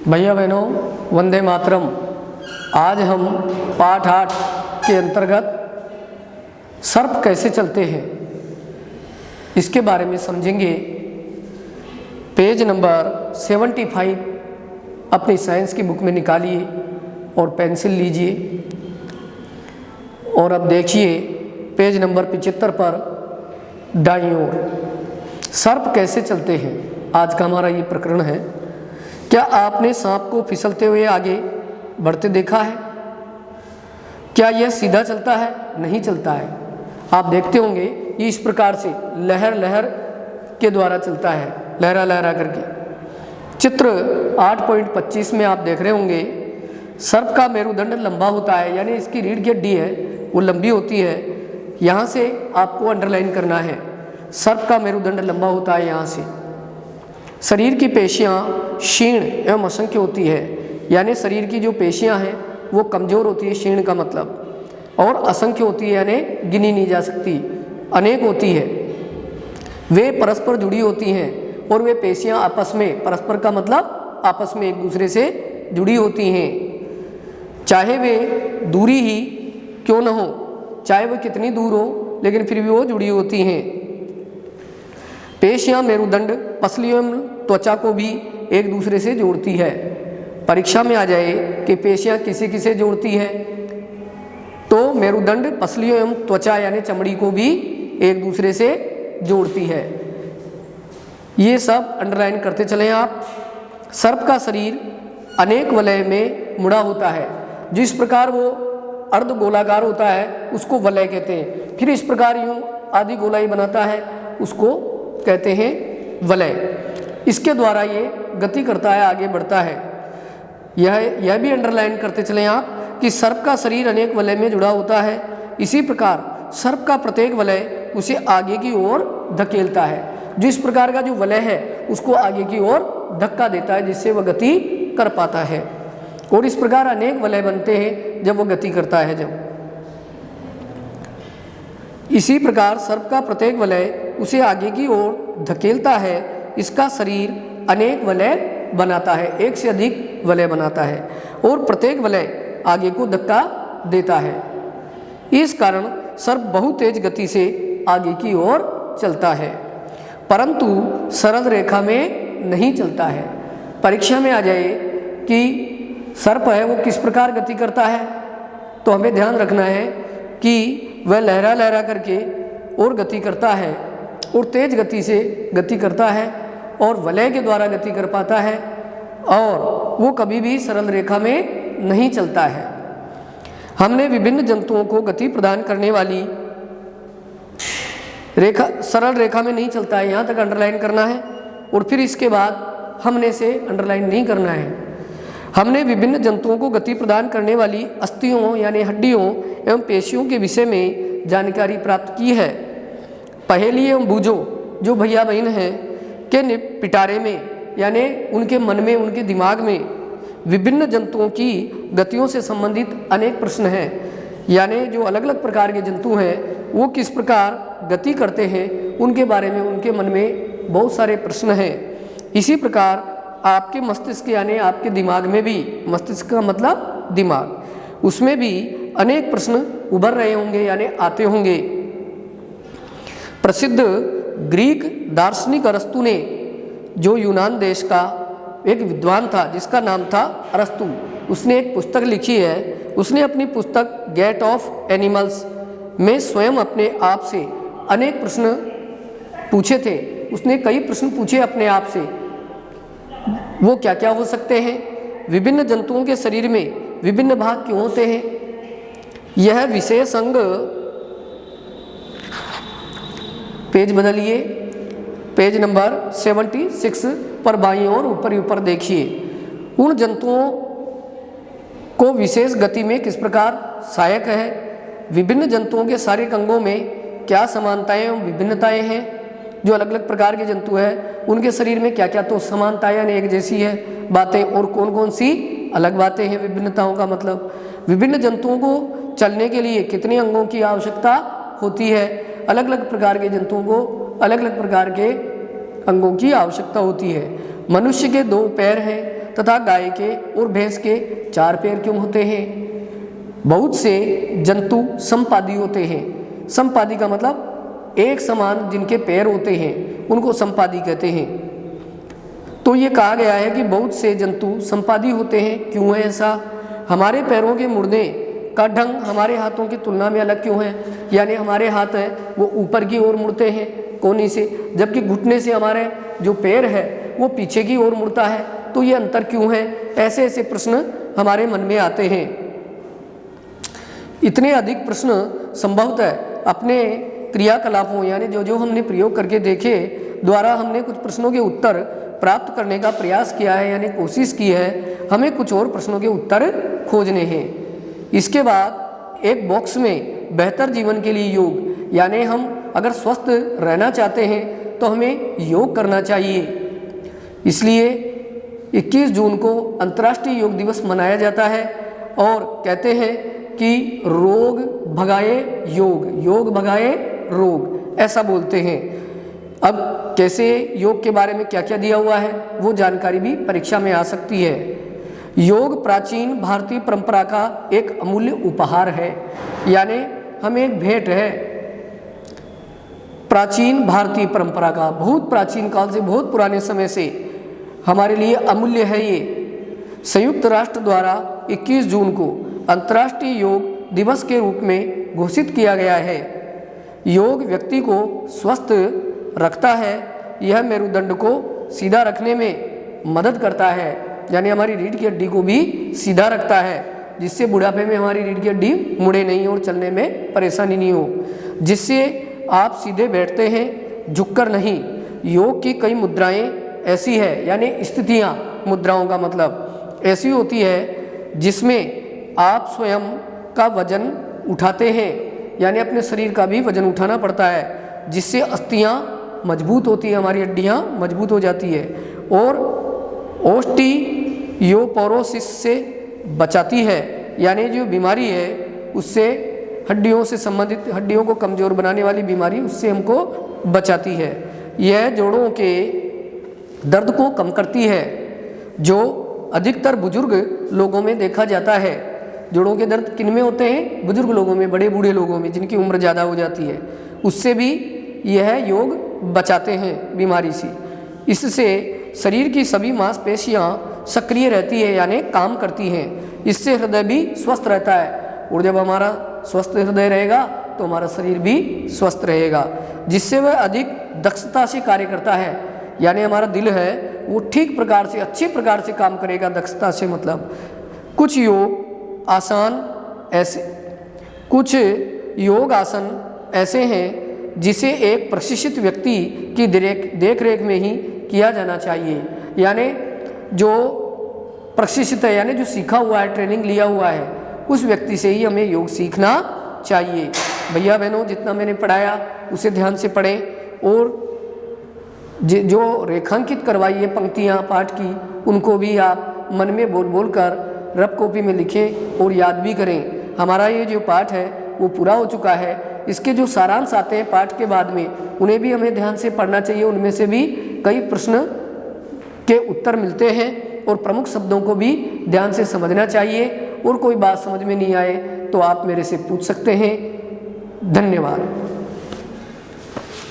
भैया बहनों, वंदे मातरम। आज हम पाठ 8 के अंतर्गत सर्प कैसे चलते हैं इसके बारे में समझेंगे। पेज नंबर 75 अपनी साइंस की बुक में निकालिए और पेंसिल लीजिए और अब देखिए पेज नंबर 75 पर दाईं ओर सर्प कैसे चलते हैं। आज का हमारा ये प्रकरण है। क्या आपने सांप को फिसलते हुए आगे बढ़ते देखा है? क्या यह सीधा चलता है? नहीं चलता है। आप देखते होंगे ये इस प्रकार से लहर लहर के द्वारा चलता है, लहरा लहरा करके। चित्र 8.25 में आप देख रहे होंगे सर्प का मेरुदंड लंबा होता है, यानी इसकी रीढ़ की हड्डी है वो लंबी होती है। यहाँ से आपको अंडरलाइन करना है, सर्प का मेरुदंड लंबा होता है यहाँ से। शरीर की पेशियाँ क्षीण एवं असंख्य होती है, यानी शरीर की जो पेशियाँ हैं वो कमज़ोर होती है, क्षीण का मतलब, और असंख्य होती है यानी गिनी नहीं जा सकती, अनेक होती है। वे परस्पर जुड़ी होती हैं और वे पेशियाँ आपस में, परस्पर का मतलब आपस में एक दूसरे से जुड़ी होती हैं, चाहे वे दूरी ही क्यों न हो, चाहे वो कितनी दूर हो, लेकिन फिर भी वो जुड़ी होती हैं। पेशियाँ मेरुदंड, पसलियों एवं त्वचा को भी एक दूसरे से जोड़ती है। परीक्षा में आ जाए कि पेशियाँ किसे किसे जोड़ती है, तो मेरुदंड, पसलियों एवं त्वचा यानी चमड़ी को भी एक दूसरे से जोड़ती है। ये सब अंडरलाइन करते चलें आप। सर्प का शरीर अनेक वलय में मुड़ा होता है। जिस प्रकार वो अर्ध गोलाकार होता है उसको वलय कहते हैं। फिर इस प्रकार यूँ आदि गोलाई बनाता है उसको कहते हैं वलय। इसके द्वारा ये गति करता है, आगे बढ़ता है। यह भी अंडरलाइन करते चलें आप कि सर्प का शरीर अनेक वलय में जुड़ा होता है। इसी प्रकार सर्प का प्रत्येक वलय उसे आगे की ओर धकेलता है। जिस प्रकार का जो वलय है उसको आगे की ओर धक्का देता है, जिससे वह गति कर पाता है। और इस प्रकार अनेक वलय बनते हैं जब वह गति करता है। जब इसी प्रकार सर्प का प्रत्येक वलय उसे आगे की ओर धकेलता है। इसका शरीर अनेक वलय बनाता है, एक से अधिक वलय बनाता है और प्रत्येक वलय आगे को धक्का देता है। इस कारण सर्प बहुत तेज गति से आगे की ओर चलता है, परंतु सरल रेखा में नहीं चलता है। परीक्षा में आ जाए कि सर्प है वो किस प्रकार गति करता है, तो हमें ध्यान रखना है कि वह लहरा लहरा करके और गति करता है और तेज गति से गति करता है और वलय के द्वारा गति कर पाता है, और वो कभी भी सरल रेखा में नहीं चलता है। हमने विभिन्न जंतुओं को गति प्रदान करने वाली रेखा, सरल रेखा में नहीं चलता है, यहाँ तक अंडरलाइन करना है। और फिर इसके बाद हमने से अंडरलाइन नहीं करना है। हमने विभिन्न जंतुओं को गति प्रदान करने वाली अस्थियों यानी हड्डियों एवं पेशियों के विषय में जानकारी प्राप्त की है। पहेली एवं बूझो जो भैया बहन हैं के पिटारे में, यानी उनके मन में, उनके दिमाग में विभिन्न जंतुओं की गतियों से संबंधित अनेक प्रश्न हैं। यानी जो अलग अलग प्रकार के जंतु हैं वो किस प्रकार गति करते हैं उनके बारे में उनके मन में बहुत सारे प्रश्न हैं। इसी प्रकार आपके मस्तिष्क यानी आपके दिमाग में भी, मस्तिष्क का मतलब दिमाग, उसमें भी अनेक प्रश्न उभर रहे होंगे यानी आते होंगे। प्रसिद्ध ग्रीक दार्शनिक अरस्तु ने, जो यूनान देश का एक विद्वान था जिसका नाम था अरस्तु, उसने एक पुस्तक लिखी है। उसने अपनी पुस्तक गेट ऑफ एनिमल्स में स्वयं अपने आप से अनेक प्रश्न पूछे थे। उसने कई प्रश्न पूछे अपने आप से। वो क्या क्या हो सकते हैं, विभिन्न जंतुओं के शरीर में विभिन्न भाग क्यों होते हैं, यह विशेष अंग, पेज बदलिए, पेज नंबर 76 पर बाईं ओर ऊपर देखिए। उन जंतुओं को विशेष गति में किस प्रकार सहायक है, विभिन्न जंतुओं के शारीरिक अंगों में क्या समानताएं एवं विभिन्नताएं हैं। जो अलग अलग प्रकार के जंतु हैं उनके शरीर में क्या क्या तो समानताएं यानी एक जैसी है बातें, और कौन कौन सी अलग बातें हैं विभिन्नताओं का मतलब। विभिन्न जंतुओं को चलने के लिए कितने अंगों की आवश्यकता होती है, अलग अलग प्रकार के जंतुओं को अलग अलग प्रकार के अंगों की आवश्यकता होती है। मनुष्य के 2 पैर हैं तथा गाय के और भैंस के 4 पैर क्यों होते हैं? बहुत से जंतु समपादी होते हैं। समपादी का मतलब एक समान जिनके पैर होते हैं उनको समपादी कहते हैं। तो ये कहा गया है कि बहुत से जंतु समपादी होते हैं। क्यों है ऐसा? हमारे पैरों के मुड़ने का ढंग हमारे हाथों की तुलना में अलग क्यों है? यानी हमारे हाथ हैं वो ऊपर की ओर मुड़ते हैं कोहनी से, जबकि घुटने से हमारे जो पैर है वो पीछे की ओर मुड़ता है। तो ये अंतर क्यों है? ऐसे ऐसे प्रश्न हमारे मन में आते हैं। इतने अधिक प्रश्न संभवतः अपने क्रियाकलापों यानी जो जो हमने प्रयोग करके देखे द्वारा हमने कुछ प्रश्नों के उत्तर प्राप्त करने का प्रयास किया है, यानी कोशिश की है। हमें कुछ और प्रश्नों के उत्तर खोजने हैं। इसके बाद एक बॉक्स में बेहतर जीवन के लिए योग, यानी हम अगर स्वस्थ रहना चाहते हैं तो हमें योग करना चाहिए। इसलिए 21 जून को अंतर्राष्ट्रीय योग दिवस मनाया जाता है और कहते हैं कि रोग भगाए योग, योग भगाए रोग, ऐसा बोलते हैं। अब कैसे योग के बारे में क्या क्या दिया हुआ है वो जानकारी भी परीक्षा में आ सकती है। योग प्राचीन भारतीय परंपरा का एक अमूल्य उपहार है, यानी हमें एक भेंट है प्राचीन भारतीय परंपरा का। बहुत प्राचीन काल से, बहुत पुराने समय से हमारे लिए अमूल्य है ये। संयुक्त राष्ट्र द्वारा 21 जून को अंतर्राष्ट्रीय योग दिवस के रूप में घोषित किया गया है। योग व्यक्ति को स्वस्थ रखता है। यह मेरुदंड को सीधा रखने में मदद करता है, यानी हमारी रीढ़ की हड्डी को भी सीधा रखता है, जिससे बुढ़ापे में हमारी रीढ़ की हड्डी मुड़े नहीं और चलने में परेशानी नहीं हो, जिससे आप सीधे बैठते हैं, झुककर नहीं। योग की कई मुद्राएं ऐसी है, यानी स्थितियां, मुद्राओं का मतलब ऐसी होती है जिसमें आप स्वयं का वजन उठाते हैं, यानी अपने शरीर का भी वजन उठाना पड़ता है, जिससे अस्थियां मजबूत होती है, हमारी हड्डियां मजबूत हो जाती है और ओस्टियोपोरोसिस से बचाती है, यानी जो बीमारी है उससे हड्डियों से संबंधित, हड्डियों को कमज़ोर बनाने वाली बीमारी, उससे हमको बचाती है। यह जोड़ों के दर्द को कम करती है, जो अधिकतर बुजुर्ग लोगों में देखा जाता है। जोड़ों के दर्द किन में होते हैं? बुजुर्ग लोगों में, बड़े बूढ़े लोगों में, जिनकी उम्र ज़्यादा हो जाती है, उससे भी यह योग बचाते हैं बीमारी से। इससे शरीर की सभी मांसपेशियां सक्रिय रहती है, यानी काम करती हैं। इससे हृदय भी स्वस्थ रहता है, और जब हमारा स्वस्थ हृदय रहेगा तो हमारा शरीर भी स्वस्थ रहेगा, जिससे वह अधिक दक्षता से कार्य करता है, यानी हमारा दिल है वो ठीक प्रकार से, अच्छे प्रकार से काम करेगा। दक्षता से मतलब कुछ योग आसन ऐसे हैं जिसे एक प्रशिक्षित व्यक्ति की देख रेख में ही किया जाना चाहिए, यानी जो प्रशिक्षित है, यानी जो सीखा हुआ है, ट्रेनिंग लिया हुआ है, उस व्यक्ति से ही हमें योग सीखना चाहिए। भैया बहनों, जितना मैंने पढ़ाया उसे ध्यान से पढ़ें और जो रेखांकित करवाई है पंक्तियाँ पाठ की, उनको भी आप मन में बोल बोल कर रफ कॉपी में लिखें और याद भी करें। हमारा ये जो पाठ है वो पूरा हो चुका है। इसके जो सारांश आते हैं पाठ के बाद में, उन्हें भी हमें ध्यान से पढ़ना चाहिए। उनमें से भी कई प्रश्न के उत्तर मिलते हैं और प्रमुख शब्दों को भी ध्यान से समझना चाहिए। और कोई बात समझ में नहीं आए तो आप मेरे से पूछ सकते हैं। धन्यवाद।